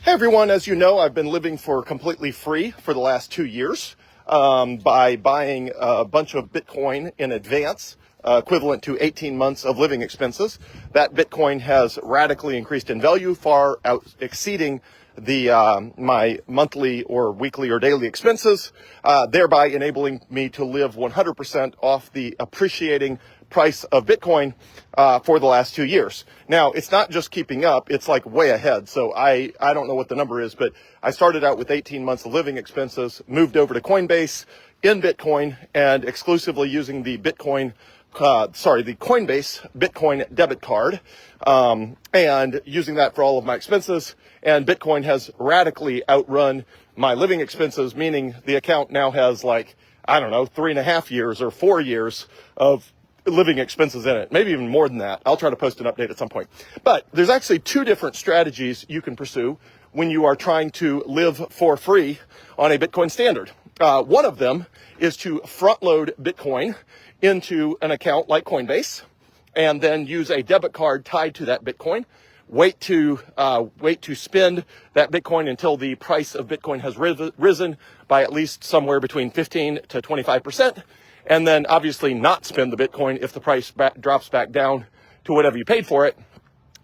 Hey everyone, as you know, I've been living for completely free for the last 2 years by buying a bunch of Bitcoin in advance, equivalent to 18 months of living expenses. That Bitcoin has radically increased in value, far out exceeding my monthly or weekly or daily expenses, thereby enabling me to live 100% off the appreciating price of Bitcoin for the last 2 years. Now, it's not just keeping up, it's like way ahead. So I don't know what the number is, but I started out with 18 months of living expenses, moved over to Coinbase in Bitcoin, and exclusively using the Coinbase Bitcoin debit card, and using that for all of my expenses. And Bitcoin has radically outrun my living expenses, meaning the account now has 3.5 years or 4 years of living expenses in it, maybe even more than that. I'll try to post an update at some point. But there's actually two different strategies you can pursue when you are trying to live for free on a Bitcoin standard. One of them is to front load Bitcoin into an account like Coinbase and then use a debit card tied to that Bitcoin. Wait to spend that Bitcoin until the price of Bitcoin has risen by at least somewhere between 15 to 25%. And then obviously not spend the Bitcoin if the price drops back down to whatever you paid for it.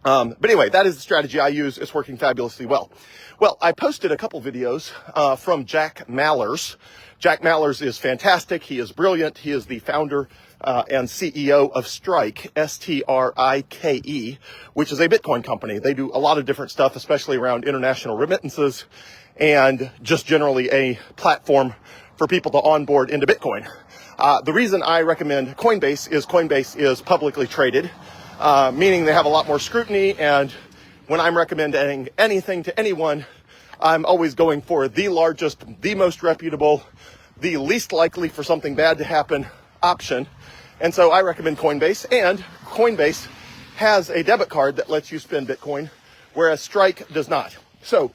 But anyway, that is the strategy I use. It's working fabulously well. Well, I posted a couple videos from Jack Mallers. Jack Mallers is fantastic. He is brilliant. He is the founder and CEO of Strike, Strike, which is a Bitcoin company. They do a lot of different stuff, especially around international remittances and just generally a platform for people to onboard into Bitcoin. The reason I recommend Coinbase is publicly traded, meaning they have a lot more scrutiny. And when I'm recommending anything to anyone, I'm always going for the largest, the most reputable, the least likely for something bad to happen option. And so I recommend Coinbase, and Coinbase has a debit card that lets you spend Bitcoin, whereas Strike does not. So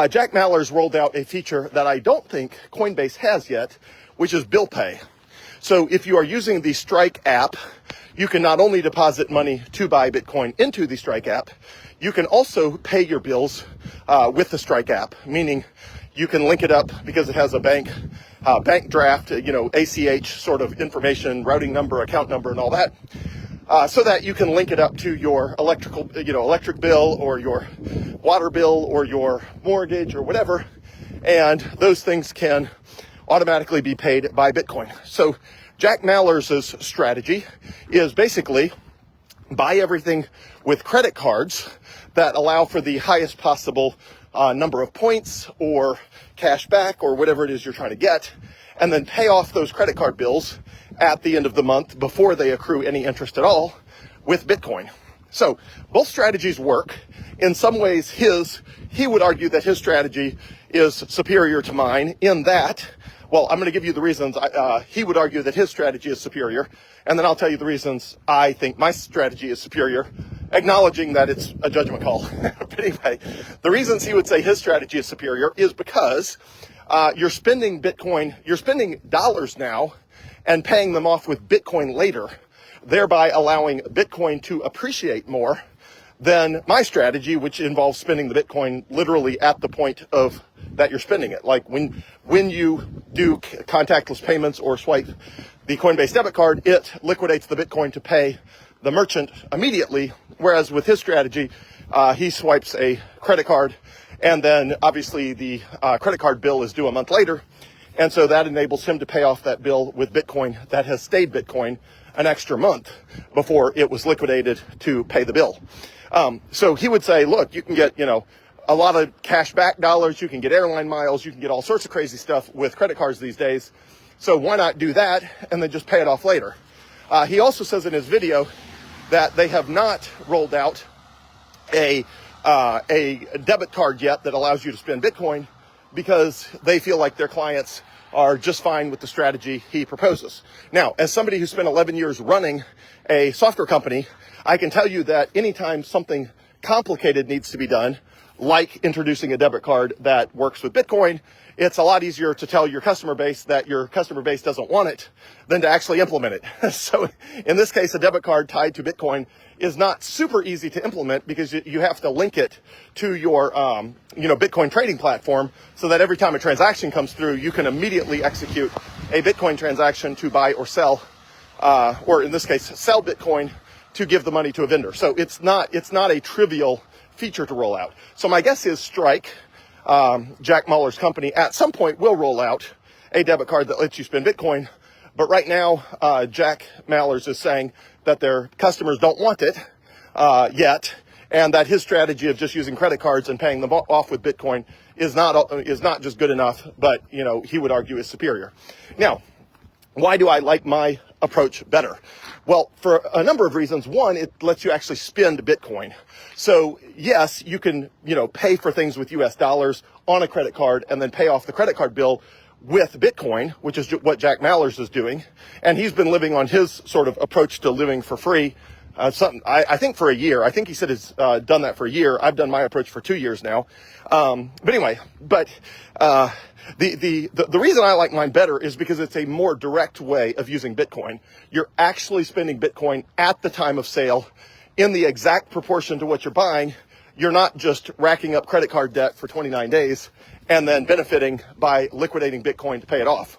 Jack Mallers rolled out a feature that I don't think Coinbase has yet, which is bill pay. So if you are using the Strike app, you can not only deposit money to buy Bitcoin into the Strike app, you can also pay your bills with the Strike app, meaning you can link it up because it has a bank draft, ACH sort of information, routing number, account number, and all that, so that you can link it up to your electric bill or your water bill or your mortgage or whatever, and those things can automatically be paid by Bitcoin. So Jack Mallers' strategy is basically buy everything with credit cards that allow for the highest possible number of points or cash back or whatever it is you're trying to get, and then pay off those credit card bills at the end of the month before they accrue any interest at all with Bitcoin. So both strategies work. In some ways, he would argue that his strategy is superior to mine in that, well, I'm going to give you the reasons he would argue that his strategy is superior, and then I'll tell you the reasons I think my strategy is superior, acknowledging that it's a judgment call. But anyway, the reasons he would say his strategy is superior is because you're spending dollars now and paying them off with Bitcoin later, thereby allowing Bitcoin to appreciate more than my strategy, which involves spending the Bitcoin literally at the point of that you're spending it. Like when you do contactless payments or swipe the Coinbase debit card, it liquidates the Bitcoin to pay the merchant immediately. Whereas with his strategy, he swipes a credit card, and then obviously the credit card bill is due a month later. And so that enables him to pay off that bill with Bitcoin that has stayed Bitcoin an extra month before it was liquidated to pay the bill. So he would say, look, you can get, a lot of cash back dollars, you can get airline miles, you can get all sorts of crazy stuff with credit cards these days. So why not do that and then just pay it off later? He also says in his video that they have not rolled out a debit card yet that allows you to spend Bitcoin because they feel like their clients are just fine with the strategy he proposes. Now, as somebody who spent 11 years running a software company, I can tell you that anytime something complicated needs to be done, like introducing a debit card that works with Bitcoin, it's a lot easier to tell your customer base that your customer base doesn't want it than to actually implement it. So in this case, a debit card tied to Bitcoin is not super easy to implement because you have to link it to your, Bitcoin trading platform so that every time a transaction comes through, you can immediately execute a Bitcoin transaction to buy or sell, or in this case, sell Bitcoin to give the money to a vendor. So it's not a trivial feature to roll out. So my guess is Strike, Jack Mallers' company, at some point will roll out a debit card that lets you spend Bitcoin. But right now, Jack Mallers is saying that their customers don't want it yet, and that his strategy of just using credit cards and paying them off with Bitcoin is not just good enough, but he would argue is superior. Now, why do I like my approach better? Well, for a number of reasons. One, it lets you actually spend Bitcoin. So yes, you can, pay for things with US dollars on a credit card and then pay off the credit card bill with Bitcoin, which is what Jack Mallers is doing. And he's been living on his sort of approach to living for free. I think for a year. I think he said he's done that for a year. I've done my approach for 2 years now. The reason I like mine better is because it's a more direct way of using Bitcoin. You're actually spending Bitcoin at the time of sale in the exact proportion to what you're buying. You're not just racking up credit card debt for 29 days and then benefiting by liquidating Bitcoin to pay it off.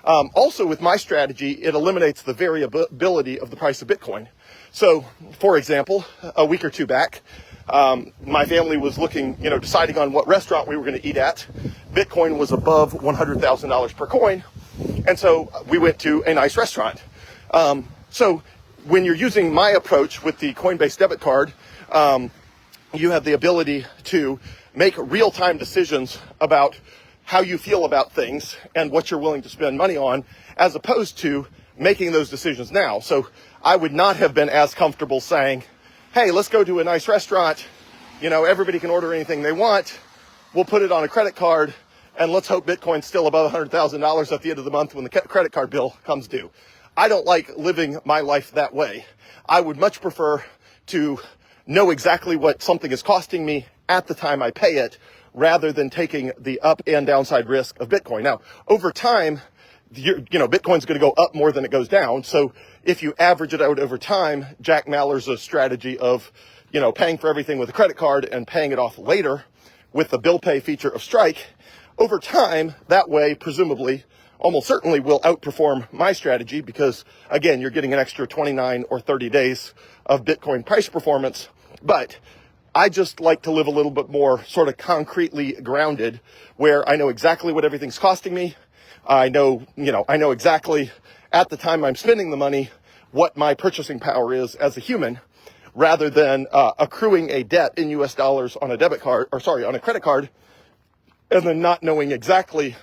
Also, with my strategy, it eliminates the variability of the price of Bitcoin. So, for example, a week or two back, my family was deciding on what restaurant we were going to eat at. Bitcoin was above $100,000 per coin. And so we went to a nice restaurant. So when you're using my approach with the Coinbase debit card, you have the ability to make real-time decisions about how you feel about things and what you're willing to spend money on, as opposed to making those decisions now. So I would not have been as comfortable saying, hey, let's go to a nice restaurant. Everybody can order anything they want. We'll put it on a credit card and let's hope Bitcoin's still above $100,000 at the end of the month when the credit card bill comes due. I don't like living my life that way. I would much prefer to know exactly what something is costing me at the time I pay it, rather than taking the up and downside risk of Bitcoin. Now, over time, Bitcoin's going to go up more than it goes down. So if you average it out over time, Jack Mallers' strategy of, paying for everything with a credit card and paying it off later with the bill pay feature of Strike, over time, that way, presumably, almost certainly will outperform my strategy because, again, you're getting an extra 29 or 30 days of Bitcoin price performance. But I just like to live a little bit more sort of concretely grounded, where I know exactly what everything's costing me. I know exactly at the time I'm spending the money what my purchasing power is as a human, rather than accruing a debt in US dollars on a on a credit card, and then not knowing exactly,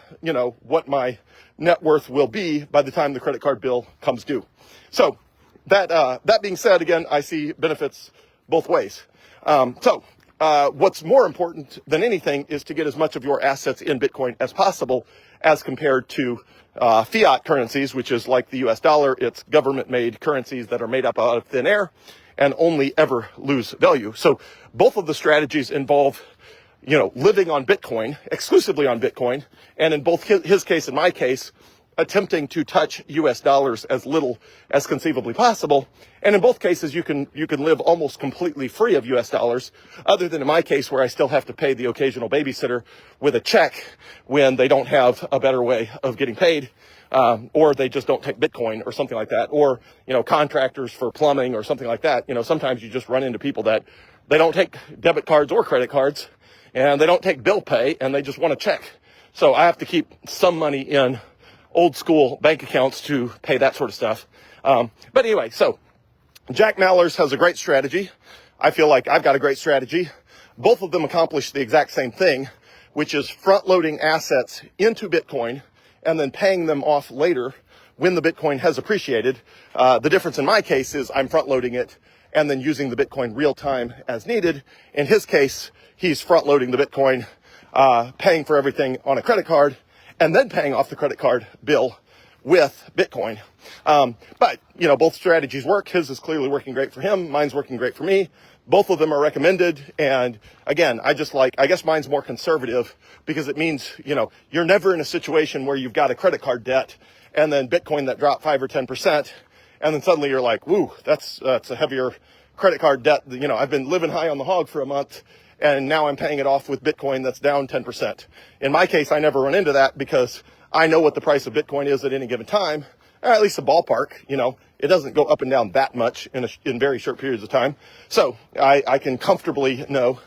what my net worth will be by the time the credit card bill comes due. So that being said, again, I see benefits both ways. What's more important than anything is to get as much of your assets in Bitcoin as possible, as compared to fiat currencies, which is like the US dollar. It's government-made currencies that are made up out of thin air and only ever lose value. So both of the strategies involve, living on Bitcoin, exclusively on Bitcoin, and in both his case and my case, attempting to touch US dollars as little as conceivably possible. And in both cases, you can live almost completely free of US dollars, other than in my case where I still have to pay the occasional babysitter with a check when they don't have a better way of getting paid, or they just don't take Bitcoin or something like that, or, contractors for plumbing or something like that. Sometimes you just run into people that they don't take debit cards or credit cards, and they don't take bill pay, and they just want a check. So I have to keep some money in old school bank accounts to pay that sort of stuff. But anyway, so Jack Mallers has a great strategy. I feel like I've got a great strategy. Both of them accomplish the exact same thing, which is front loading assets into Bitcoin and then paying them off later when the Bitcoin has appreciated. The difference in my case is I'm front loading it and then using the Bitcoin real time as needed. In his case, he's front loading the Bitcoin, paying for everything on a credit card, and then paying off the credit card bill with Bitcoin. But both strategies work. His is clearly working great for him. Mine's working great for me. both of them are recommended. And again, I guess mine's more conservative because it means, you're never in a situation where you've got a credit card debt and then Bitcoin that dropped 5 or 10%. And then suddenly you're like, woo, that's a heavier credit card debt. I've been living high on the hog for a month and now I'm paying it off with Bitcoin that's down 10%. In my case, I never run into that because I know what the price of Bitcoin is at any given time, or at least a ballpark. It doesn't go up and down that much in very short periods of time. So I can comfortably know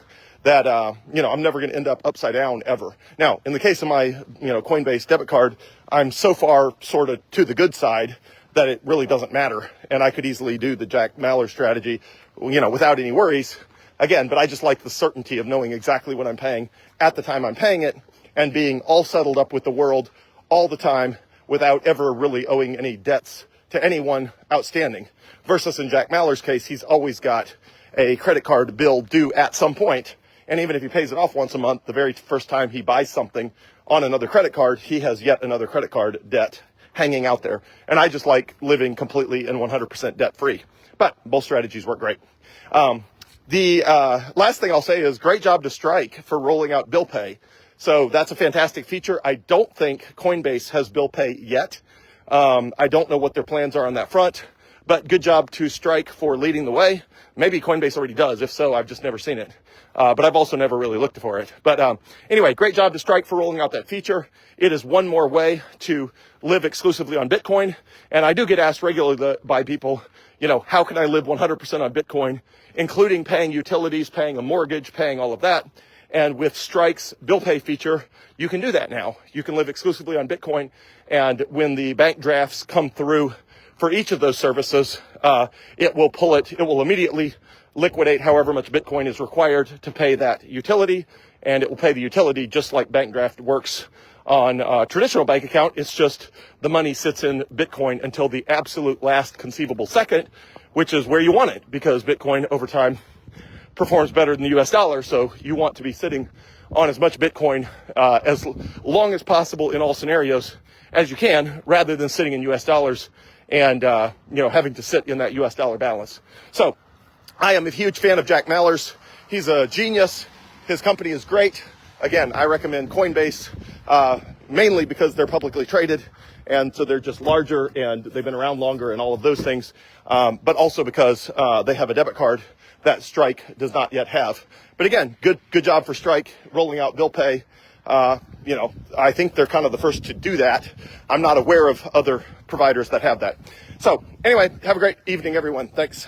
that, I'm never going to end up upside down ever. Now, in the case of my, Coinbase debit card, I'm so far sort of to the good side that it really doesn't matter. And I could easily do the Jack Mallers strategy, without any worries. Again, but I just like the certainty of knowing exactly what I'm paying at the time I'm paying it and being all settled up with the world all the time without ever really owing any debts to anyone outstanding. Versus in Jack Mallers' case, he's always got a credit card bill due at some point. And even if he pays it off once a month, the very first time he buys something on another credit card, he has yet another credit card debt hanging out there. And I just like living completely and 100% debt free. But both strategies work great. The last thing I'll say is great job to Strike for rolling out bill pay. So that's a fantastic feature. I don't think Coinbase has bill pay yet. I don't know what their plans are on that front, but good job to Strike for leading the way. Maybe Coinbase already does. If so, I've just never seen it. But I've also never really looked for it. But anyway, great job to Strike for rolling out that feature. It is one more way to live exclusively on Bitcoin. And I do get asked regularly by people, how can I live 100% on Bitcoin, including paying utilities, paying a mortgage, paying all of that. And with Strike's bill pay feature, you can do that now. You can live exclusively on Bitcoin. And when the bank drafts come through for each of those services, it will immediately liquidate however much Bitcoin is required to pay that utility. And it will pay the utility just like bank draft works on a traditional bank account. It's just the money sits in Bitcoin until the absolute last conceivable second, which is where you want it, because Bitcoin over time performs better than the US dollar. So you want to be sitting on as much Bitcoin as long as possible in all scenarios as you can, rather than sitting in US dollars and having to sit in that US dollar balance. So I am a huge fan of Jack Mallers. He's a genius. His company is great. Again, I recommend Coinbase mainly because they're publicly traded, and so they're just larger and they've been around longer and all of those things, but also because they have a debit card that Strike does not yet have. But again, good job for Strike rolling out bill pay. I think they're kind of the first to do that. I'm not aware of other providers that have that. So anyway, have a great evening, everyone. Thanks.